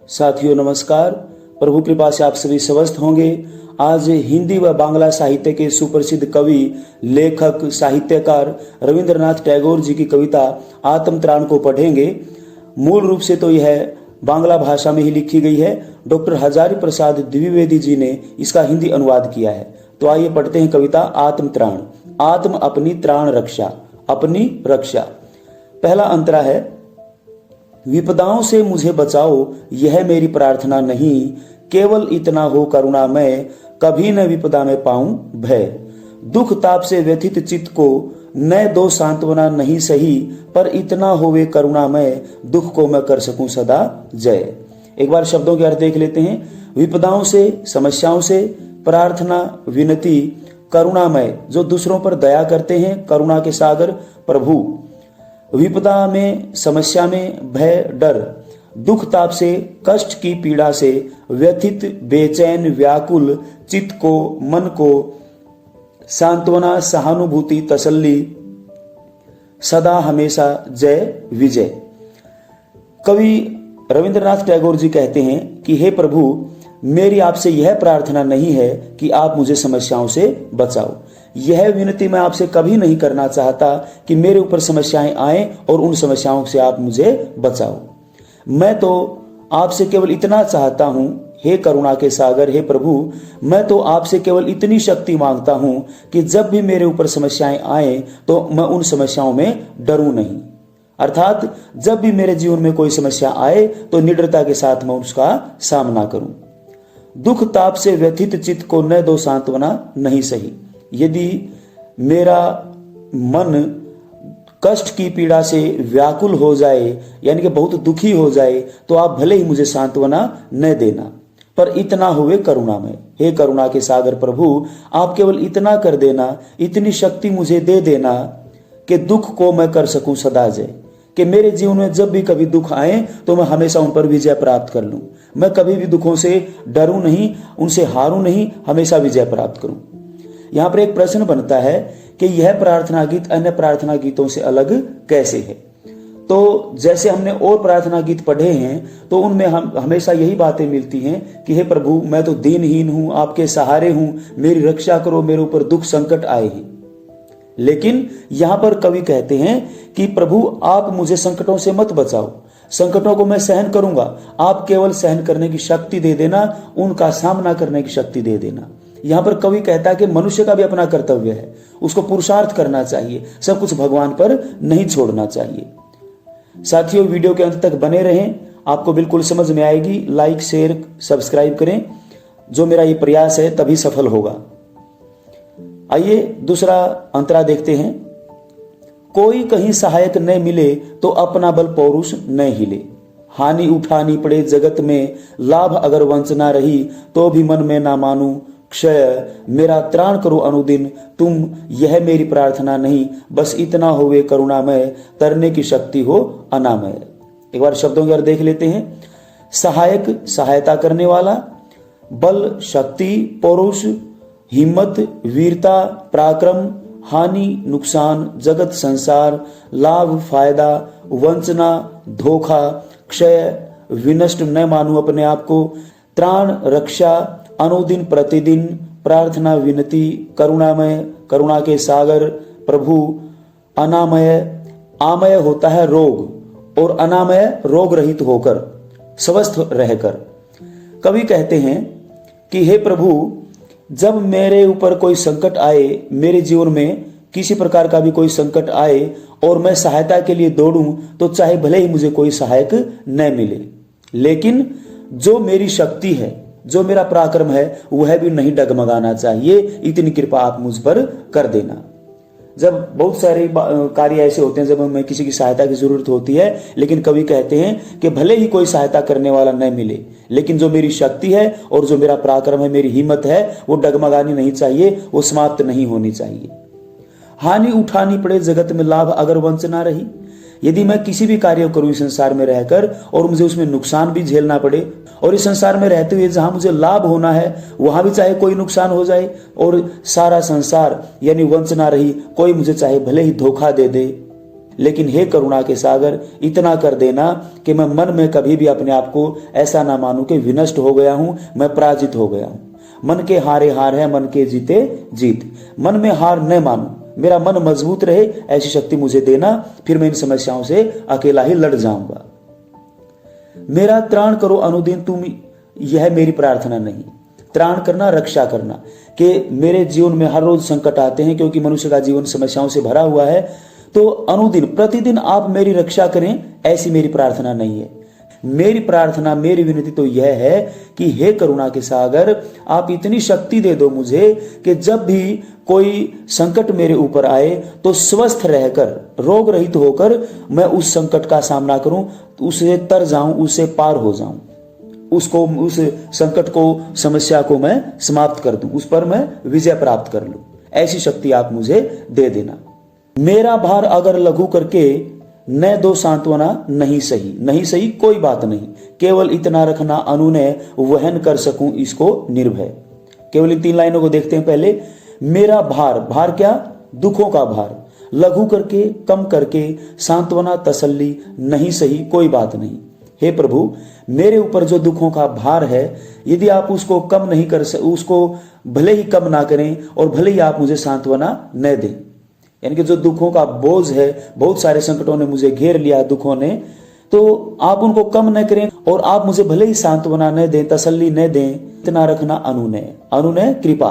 साथियों नमस्कार। प्रभु कृपा से आप सभी स्वस्थ होंगे। आज हिंदी व बांग्ला साहित्य के सुप्रसिद्ध कवि, लेखक, साहित्यकार रविंद्रनाथ टैगोर जी की कविता आत्मत्राण को पढ़ेंगे। मूल रूप से तो यह बांग्ला भाषा में ही लिखी गई है। डॉक्टर हजारी प्रसाद द्विवेदी जी ने इसका हिंदी अनुवाद किया है। तो आइए पढ़ते हैं कविता आत्मत्राण। आत्म अपनी, त्राण रक्षा, अपनी रक्षा। पहला अंतरा है, विपदाओं से मुझे बचाओ यह मेरी प्रार्थना नहीं, केवल इतना हो करुणामय कभी न विपदा में पाऊं भय। दुख ताप से व्यथित चित्त को न दो सांत्वना नहीं सही, पर इतना होवे करुणामय दुख को मैं कर सकूं सदा जय। एक बार शब्दों के अर्थ देख लेते हैं। विपदाओं से, समस्याओं से, प्रार्थना, विनती, करुणामय जो दूसरों पर दया करते हैं, करुणा के सागर प्रभु। विपदा में, समस्या में, भय, डर, दुख ताप से, कष्ट की पीड़ा से, व्यथित, बेचैन, व्याकुल चित्त को, मन को सांत्वना, सहानुभूति, तसल्ली, सदा हमेशा जय विजय। कवि रविंद्रनाथ टैगोर जी कहते हैं कि हे प्रभु, मेरी आपसे यह प्रार्थना नहीं है कि आप मुझे समस्याओं से बचाओ। यह विनती मैं आपसे कभी नहीं करना चाहता कि मेरे ऊपर समस्याएं आए और उन समस्याओं से आप मुझे बचाओ। मैं तो आपसे केवल इतना चाहता हूं, हे करुणा के सागर, हे प्रभु, मैं तो आपसे केवल इतनी शक्ति मांगता हूं कि जब भी मेरे ऊपर समस्याएं आए तो मैं उन समस्याओं में डरूं नहीं। अर्थात जब भी मेरे जीवन में कोई समस्या आए तो निडरता के साथ मैं उसका सामना करूं। दुख ताप से व्यथित चित्त को न दो सांत्वना नहीं सही। यदि मेरा मन कष्ट की पीड़ा से व्याकुल हो जाए, यानी कि बहुत दुखी हो जाए, तो आप भले ही मुझे सांत्वना न देना, पर इतना हुए करुणामय। हे करुणा के सागर प्रभु, आप केवल इतना कर देना, इतनी शक्ति मुझे दे देना कि दुख को मैं कर सकूं सदा जय। कि मेरे जीवन में जब भी कभी दुख आए तो मैं हमेशा उन पर विजय प्राप्त कर लूं। मैं कभी भी दुखों से डरूं नहीं, उनसे हारूं नहीं, हमेशा विजय प्राप्त करूं। यहां पर एक प्रश्न बनता है कि यह प्रार्थना गीत अन्य प्रार्थना गीतों से अलग कैसे है। तो जैसे हमने और प्रार्थना गीत पढ़े हैं तो उनमें हम हमेशा यही बातें मिलती हैं कि हे प्रभु, मैं तो दीनहीन हूं, आपके सहारे हूं, मेरी रक्षा करो, मेरे ऊपर दुख संकट आए हैं। लेकिन यहां पर कवि कहते हैं कि प्रभु, आप मुझे संकटों से मत बचाओ, संकटों को मैं सहन करूंगा, आप केवल सहन करने की शक्ति दे देना, उनका सामना करने की शक्ति दे देना। यहां पर कवि कहता है कि मनुष्य का भी अपना कर्तव्य है, उसको पुरुषार्थ करना चाहिए, सब कुछ भगवान पर नहीं छोड़ना चाहिए। साथियों, वीडियो के अंत तक बने रहें, आपको बिल्कुल समझ में आएगी। लाइक, शेयर, सब्सक्राइब करें, जो मेरा ये प्रयास है तभी सफल होगा। आइए दूसरा अंतरा देखते हैं। कोई कहीं सहायक न मिले तो अपना बल पौरुष न हिले, हानि उठानी पड़े जगत में, लाभ अगर वंचना रही तो भी मन में ना मानू क्षय। मेरा त्राण करो अनुदिन तुम, यह मेरी प्रार्थना नहीं, बस इतना होवे करुणामय, तरने की शक्ति हो अनामय। एक बार शब्दों के अर्थ देख लेते हैं। सहायक, सहायता करने वाला, बल, शक्ति, पौरुष, हिम्मत, वीरता, पराक्रम, हानि, नुकसान, जगत, संसार, लाभ, फायदा, वंचना, धोखा, क्षय, विनष्ट न मानू अपने आप को, त्राण, रक्षा, अनुदिन, प्रतिदिन, प्रार्थना, विनती, करुणामय, करुणा के सागर प्रभु, अनामय। आमय होता है रोग और अनामय रोग रहित होकर, स्वस्थ रहकर। कवि कहते हैं कि हे प्रभु, जब मेरे ऊपर कोई संकट आए, मेरे जीवन में किसी प्रकार का भी कोई संकट आए और मैं सहायता के लिए दौड़ूं, तो चाहे भले ही मुझे कोई सहायक न मिले, लेकिन जो मेरी शक्ति है, जो मेरा पराक्रम है, वह भी नहीं डगमगाना चाहिए। इतनी कृपा आप मुझ पर कर देना। जब बहुत सारे कार्य ऐसे होते हैं जब हमें किसी की सहायता की जरूरत होती है, लेकिन कवि कहते हैं कि भले ही कोई सहायता करने वाला न मिले, लेकिन जो मेरी शक्ति है और जो मेरा पराक्रम है, मेरी हिम्मत है, वो डगमगानी नहीं चाहिए, वो समाप्त नहीं होनी चाहिए। हानि उठानी पड़े जगत में, लाभ अगर वंचना रही। यदि मैं किसी भी कार्य करूं इस संसार में रहकर और मुझे उसमें नुकसान भी झेलना पड़े, और इस संसार में रहते हुए जहां मुझे लाभ होना है वहां भी चाहे कोई नुकसान हो जाए, और सारा संसार यानी वंचना रही, कोई मुझे चाहे भले ही धोखा दे दे, लेकिन हे करुणा के सागर, इतना कर देना कि मैं मन में कभी भी अपने आप को ऐसा ना मानूं कि विनष्ट हो गया हूं, मैं पराजित हो गया हूं। मन के हारे हार है, मन के जीते जीत। मन में हार न मानूं, मेरा मन मजबूत रहे, ऐसी शक्ति मुझे देना, फिर मैं इन समस्याओं से अकेला ही लड़ जाऊंगा। मेरा त्राण करो अनुदिन तुम, यह मेरी प्रार्थना नहीं। त्राण करना, रक्षा करना, कि मेरे जीवन में हर रोज संकट आते हैं, क्योंकि मनुष्य का जीवन समस्याओं से भरा हुआ है। तो अनुदिन प्रतिदिन आप मेरी रक्षा करें, ऐसी मेरी प्रार्थना नहीं है। मेरी प्रार्थना, मेरी विनती तो यह है कि हे करुणा के सागर, आप इतनी शक्ति दे दो मुझे कि जब भी कोई संकट मेरे ऊपर आए तो स्वस्थ रहकर, रोग रहित होकर मैं उस संकट का सामना करूं, उसे तर जाऊं, उससे पार हो जाऊं, उसको, उस संकट को, समस्या को मैं समाप्त कर दूं, उस पर मैं विजय प्राप्त कर लूं। ऐसी शक्ति आप मुझे दे देना। मेरा भार अगर लघु करके न दो सांत्वना, नहीं सही, नहीं सही कोई बात नहीं, केवल इतना रखना अनुनय, वहन कर सकूं इसको निर्भय। केवल इन 3 लाइनों को देखते हैं। पहले, मेरा भार, भार क्या? दुखों का भार, लघु करके, कम करके, सांत्वना, तसल्ली, नहीं सही कोई बात नहीं। हे प्रभु, मेरे ऊपर जो दुखों का भार है, यदि आप उसको कम नहीं कर उसको भले ही कम ना करें और भले ही आप मुझे सांत्वना न दें, यानी कि जो दुखों का बोझ है, बहुत सारे संकटों ने मुझे घेर लिया, दुखों ने, तो आप उनको कम न करें और आप मुझे भले ही सांत्वना न दें, तसल्ली न दें, इतना रखना अनुनय, अनुनय कृपा।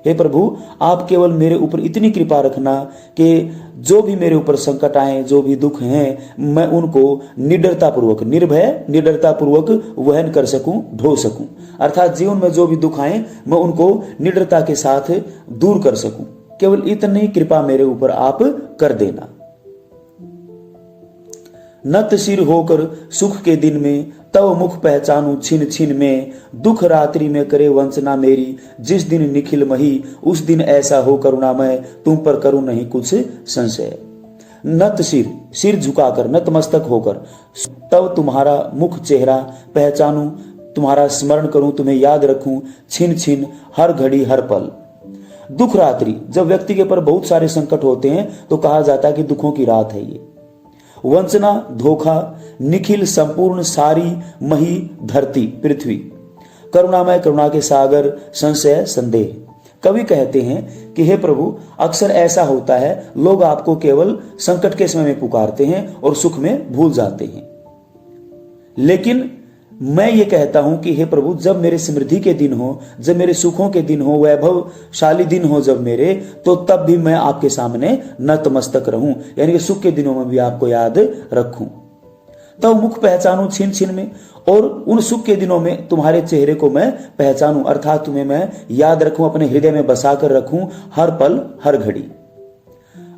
हे प्रभु, आप केवल मेरे ऊपर इतनी कृपा रखना कि जो भी मेरे ऊपर संकट आए, जो भी दुख हैं, मैं उनको निडरता पूर्वक, निर्भय निडरता पूर्वक वहन कर सकूं, ढो सकूं। अर्थात जीवन में जो भी दुख आए, मैं उनको निडरता के साथ दूर कर सकूं। केवल इतनी कृपा मेरे ऊपर आप कर देना। नत सिर होकर सुख के दिन में, तव मुख पहचानू छिन छिन में, दुख रात्रि में करे वंचना मेरी, जिस दिन निखिल मही, उस दिन ऐसा हो करुणामय, तुम पर करूं नहीं कुछ संशय। नत सिर, सिर झुकाकर, नतमस्तक होकर, तब तुम्हारा मुख चेहरा पहचानूं, तुम्हारा स्मरण करूं, तुम्हें याद रखूं, छिन छिन, हर घड़ी हर पल। दुख रात्रि, जब व्यक्ति के ऊपर बहुत सारे संकट होते हैं तो कहा जाता है कि दुखों की रात है ये। वंचना, धोखा, निखिल, संपूर्ण, सारी, मही, धरती, पृथ्वी, करुणामय, करुणा के सागर, संशय, संदेह। कवि कहते हैं कि हे प्रभु, अक्सर ऐसा होता है, लोग आपको केवल संकट के समय में पुकारते हैं और सुख में भूल जाते हैं। लेकिन मैं ये कहता हूं कि हे प्रभु, जब मेरे समृद्धि के दिन हो, जब मेरे सुखों के दिन हो, वैभवशाली दिन हो जब मेरे, तो तब भी मैं आपके सामने नतमस्तक रहूं, यानी कि सुख के दिनों में भी आपको याद रखूं। तब मुख पहचानूं छिन छिन में, और उन सुख के दिनों में तुम्हारे चेहरे को मैं पहचानूं, अर्थात तुम्हें मैं याद रखूं, अपने हृदय में बसा कर रखूं, हर पल हर घड़ी।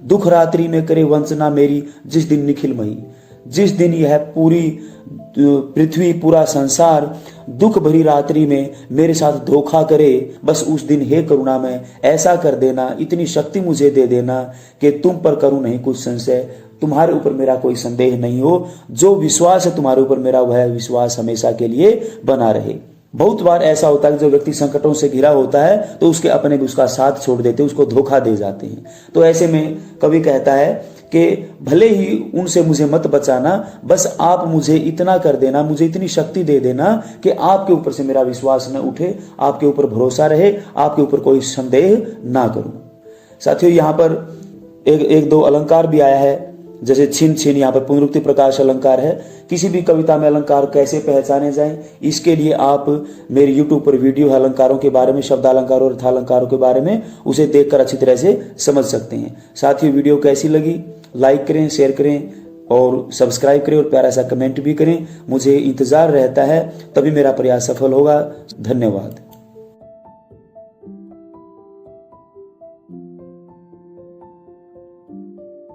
दुख रात्रि में करे वंचना मेरी, जिस दिन निखिल मही, जिस दिन यह पूरी पृथ्वी, पूरा संसार दुख भरी रात्रि में मेरे साथ धोखा करे, बस उस दिन हे करुणा में ऐसा कर देना, इतनी शक्ति मुझे दे देना कि तुम पर करूं नहीं कुछ संशय, तुम्हारे ऊपर मेरा कोई संदेह नहीं हो, जो विश्वास है तुम्हारे ऊपर मेरा, वह विश्वास हमेशा के लिए बना रहे। बहुत बार ऐसा होता है कि जो व्यक्ति संकटों से घिरा होता है तो उसके अपने भी उसका साथ छोड़ देते, उसको धोखा दे जाते हैं। तो ऐसे में कवि कहता है कि भले ही उनसे मुझे मत बचाना, बस आप मुझे इतना कर देना, मुझे इतनी शक्ति दे देना कि आपके ऊपर से मेरा विश्वास न उठे, आपके ऊपर भरोसा रहे, आपके ऊपर कोई संदेह ना करूं। साथियों, यहाँ पर एक दो अलंकार भी आया है, जैसे छिन छिन, यहाँ पर पुनरुक्ति प्रकाश अलंकार है। किसी भी कविता में अलंकार कैसे पहचाने जाएं, इसके लिए आप मेरे YouTube पर वीडियो है अलंकारों के बारे में, शब्द अलंकारों और अर्थालंकारों के बारे में, उसे देखकर अच्छी तरह से समझ सकते हैं। साथियों, वीडियो कैसी लगी लाइक करें, शेयर करें और सब्सक्राइब करें और प्यारा सा कमेंट भी करें। मुझे इंतजार रहता है, तभी मेरा प्रयास सफल होगा। धन्यवाद।